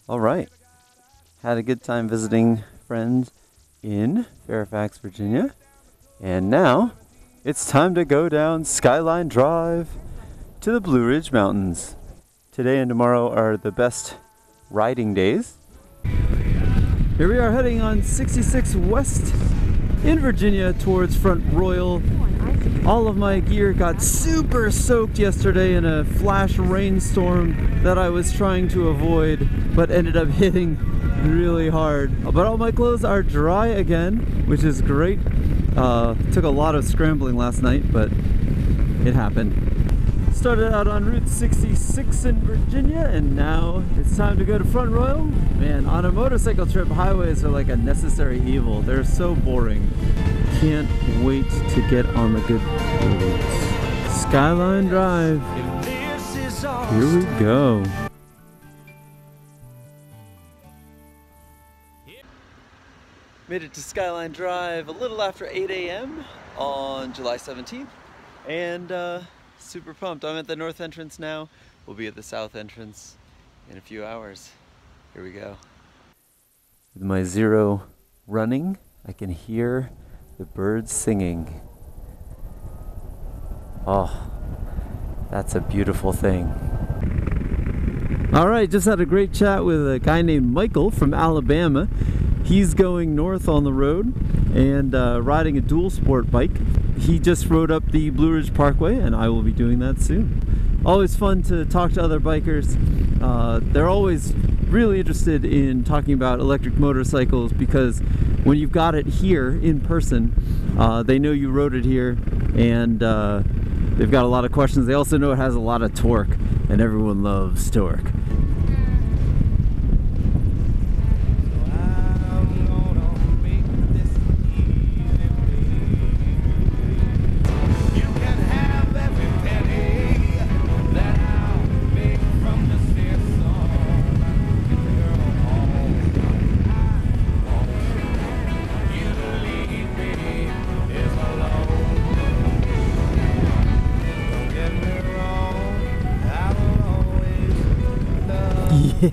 All right. Had a good time visiting friends in Fairfax, Virginia. And now it's time to go down Skyline Drive to the Blue Ridge Mountains. Today and tomorrow are the best riding days. Here we are heading on 66 West in Virginia towards Front Royal. All of my gear got super soaked yesterday in a flash rainstorm that I was trying to avoid, but ended up hitting really hard. But all my clothes are dry again, which is great. Took a lot of scrambling last night, but it happened. Started out on Route 66 in Virginia, and now it's time to go to Front Royal. Man, on a motorcycle trip, highways are like a necessary evil. They're so boring. Can't wait to get on the good roads. Skyline Drive. Here we go. Made it to Skyline Drive a little after 8 a.m. on July 17th. And super pumped. I'm at the north entrance now. We'll be at the south entrance in a few hours. Here we go. With my zero running, I can hear the birds singing. Oh, that's a beautiful thing. All right, just had a great chat with a guy named Michael from Alabama. He's going north on the road and riding a dual sport bike. He just rode up the Blue Ridge Parkway, and I will be doing that soon. Always fun to talk to other bikers. They're always really interested in talking about electric motorcycles because when you've got it here in person, they know you rode it here, and they've got a lot of questions. They also know it has a lot of torque, and everyone loves torque.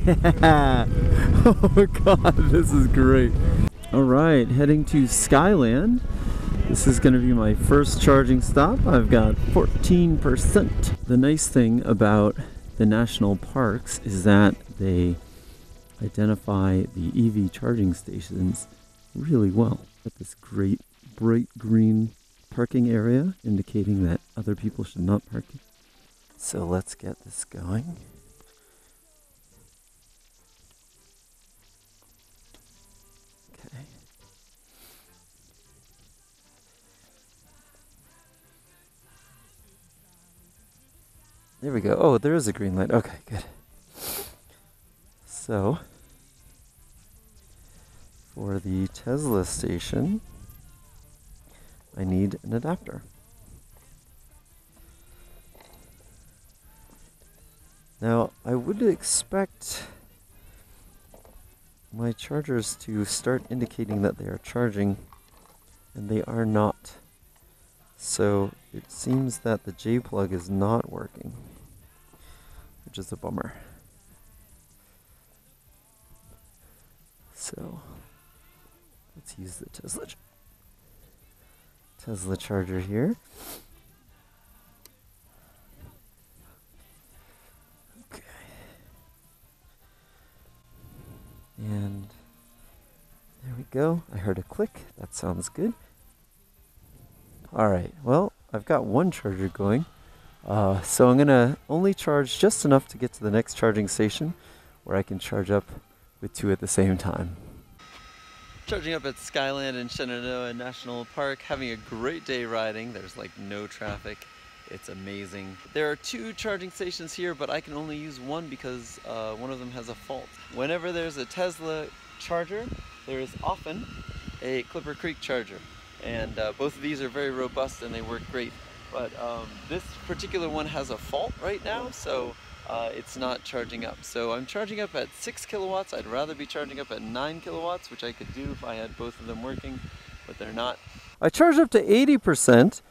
Yeah! Oh god, this is great. Alright, heading to Skyland. This is going to be my first charging stop. I've got 14%. The nice thing about the national parks is that they identify the EV charging stations really well. Got this great bright green parking area indicating that other people should not park. So let's get this going. There we go. Oh, there is a green light. Okay, good. So, for the Tesla station, I need an adapter. Now, I would expect my chargers to start indicating that they are charging, and they are not. So, it seems that the J-plug is not working, which is a bummer. So, let's use the Tesla charger here. Okay. And there we go. I heard a click. That sounds good. Alright, well, I've got one charger going, so I'm going to only charge just enough to get to the next charging station where I can charge up with two at the same time. Charging up at Skyland in Shenandoah National Park, having a great day riding. There's like no traffic. It's amazing. There are two charging stations here, but I can only use one because one of them has a fault. Whenever there's a Tesla charger, there is often a Clipper Creek charger. And both of these are very robust and they work great. But this particular one has a fault right now, so it's not charging up. So I'm charging up at 6 kilowatts. I'd rather be charging up at 9 kilowatts, which I could do if I had both of them working, but they're not. I charged up to 80%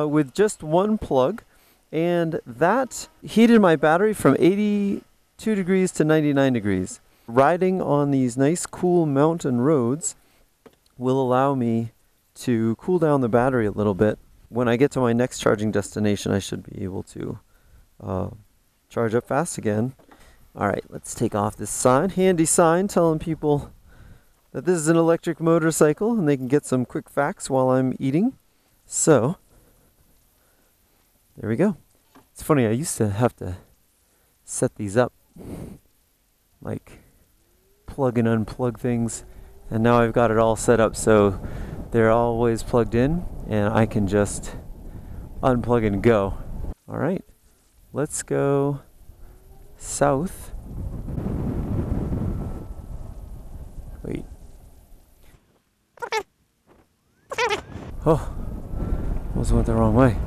with just one plug, and that heated my battery from 82 degrees to 99 degrees. Riding on these nice cool mountain roads will allow me to cool down the battery a little bit. When I get to my next charging destination, I should be able to charge up fast again. Alright, let's take off this sign. Handy sign telling people that this is an electric motorcycle and they can get some quick facts while I'm eating. So, there we go. It's funny, I used to have to set these up, like plug and unplug things, and now I've got it all set up so they're always plugged in and I can just unplug and go. Alright, let's go south. Wait. Oh, almost went the wrong way.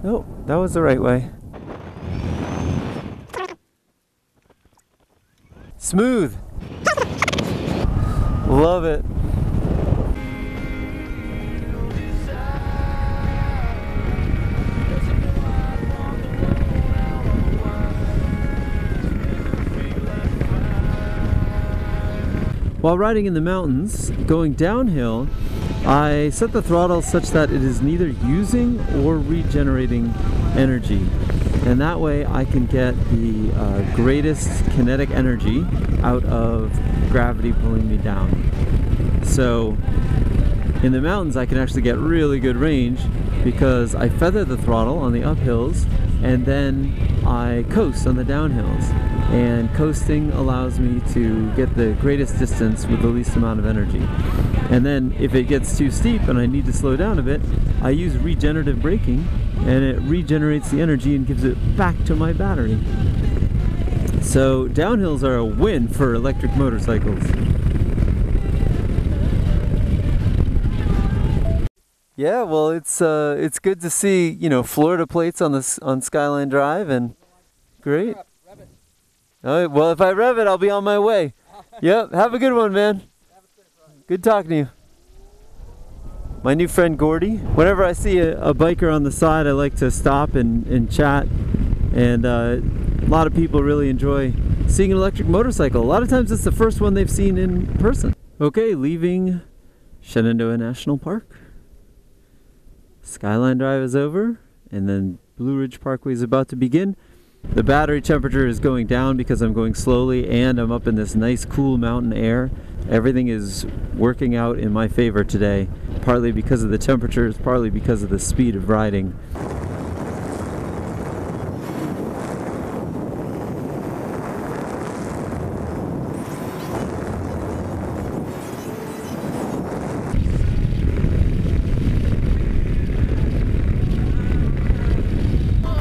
Nope, that was the right way. Smooth! Love it. While riding in the mountains, going downhill, I set the throttle such that it is neither using or regenerating energy. And that way I can get the greatest kinetic energy out of gravity pulling me down. So in the mountains I can actually get really good range because I feather the throttle on the uphills and then I coast on the downhills. And coasting allows me to get the greatest distance with the least amount of energy. And then if it gets too steep and I need to slow down a bit, I use regenerative braking and it regenerates the energy and gives it back to my battery. So downhills are a win for electric motorcycles. Yeah, well, it's good to see, you know, Florida plates on Skyline Drive, and great. All right, well, if I rev it, I'll be on my way. Yep, have a good one, man. Good talking to you. My new friend Gordy. Whenever I see a biker on the side, I like to stop and chat. And a lot of people really enjoy seeing an electric motorcycle. A lot of times it's the first one they've seen in person. Okay, leaving Shenandoah National Park. Skyline Drive is over, and then Blue Ridge Parkway is about to begin. The battery temperature is going down because I'm going slowly and I'm up in this nice cool mountain air. Everything is working out in my favor today, partly because of the temperatures, partly because of the speed of riding.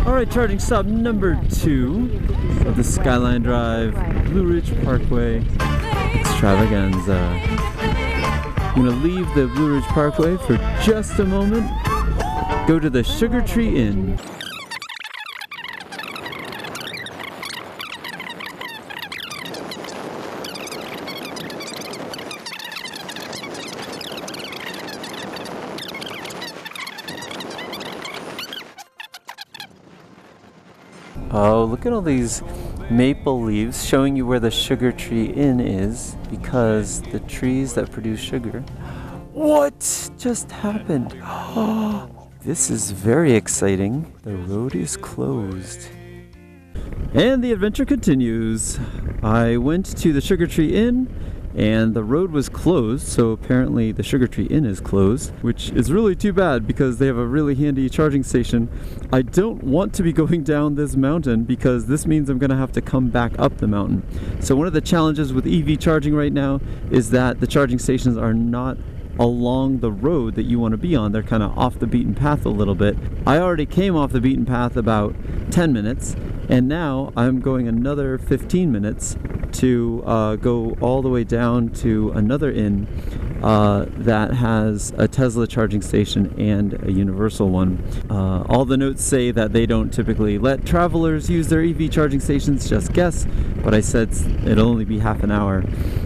Alright, charging stop number 2 of the Skyline Drive, Blue Ridge Parkway extravaganza. I'm going to leave the Blue Ridge Parkway for just a moment, go to the Sugar Tree Inn. Oh, look at all these maple leaves showing you where the Sugar Tree Inn is, because the trees that produce sugar. What just happened? Oh, this is very exciting. The road is closed. And the adventure continues. I went to the Sugar Tree Inn and the road was closed, so apparently the Sugar Tree Inn is closed, which is really too bad because they have a really handy charging station. I don't want to be going down this mountain because this means I'm going to have to come back up the mountain. So one of the challenges with EV charging right now is that the charging stations are not along the road that you want to be on. They're kind of off the beaten path a little bit. I already came off the beaten path about 10 minutes, and now I'm going another 15 minutes to go all the way down to another inn that has a Tesla charging station and a universal one. All the notes say that they don't typically let travelers use their EV charging stations, just guess, but I said it'll only be half an hour.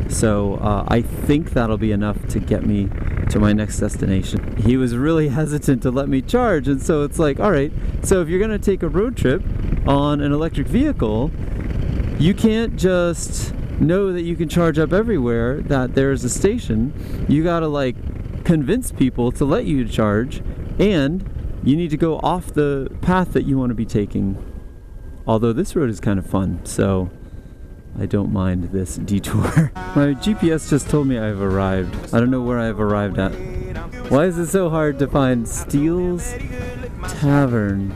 So I think that'll be enough to get me to my next destination. He was really hesitant to let me charge, and so it's like, all right, so if you're gonna take a road trip on an electric vehicle, you can't just know that you can charge up everywhere, that there's a station, you gotta like convince people to let you charge, and you need to go off the path that you want to be taking. Although this road is kind of fun, so I don't mind this detour. My GPS just told me I've arrived. I don't know where I've arrived at. Why is it so hard to find Steele's Tavern?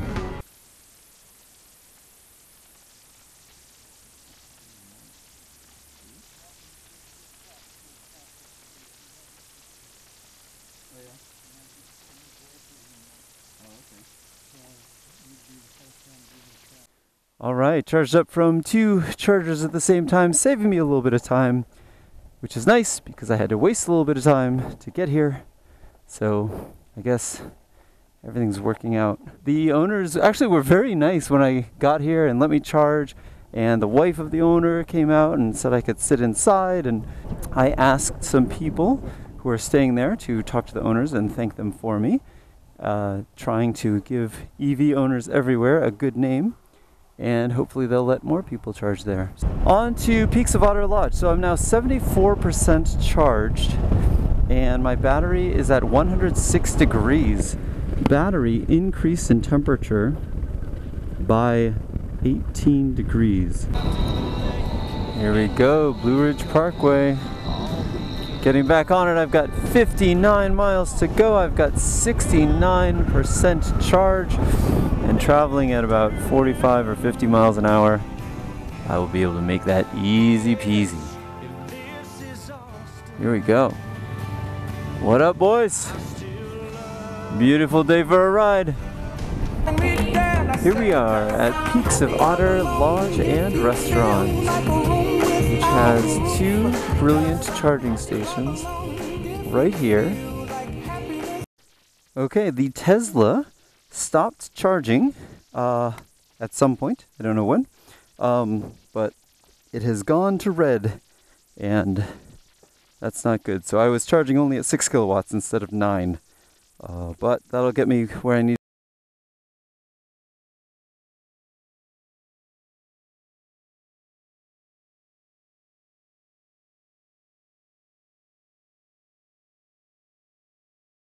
Alright, charged up from 2 chargers at the same time, saving me a little bit of time, which is nice because I had to waste a little bit of time to get here. So I guess everything's working out. The owners actually were very nice when I got here and let me charge, and the wife of the owner came out and said I could sit inside, and I asked some people who are staying there to talk to the owners and thank them for me, trying to give EV owners everywhere a good name. And hopefully they'll let more people charge there. On to Peaks of Otter Lodge. So I'm now 74% charged, and my battery is at 106 degrees. Battery increased in temperature by 18 degrees. Here we go, Blue Ridge Parkway. Getting back on it, I've got 59 miles to go. I've got 69% charge, and traveling at about 45 or 50 miles an hour, I will be able to make that easy peasy. Here we go. What up, boys? Beautiful day for a ride. Here we are at Peaks of Otter Lodge and Restaurant, which has 2 brilliant charging stations right here. Okay, the Tesla stopped charging at some point. I don't know when, but it has gone to red, and that's not good. So I was charging only at 6 kilowatts instead of 9, but that'll get me where I need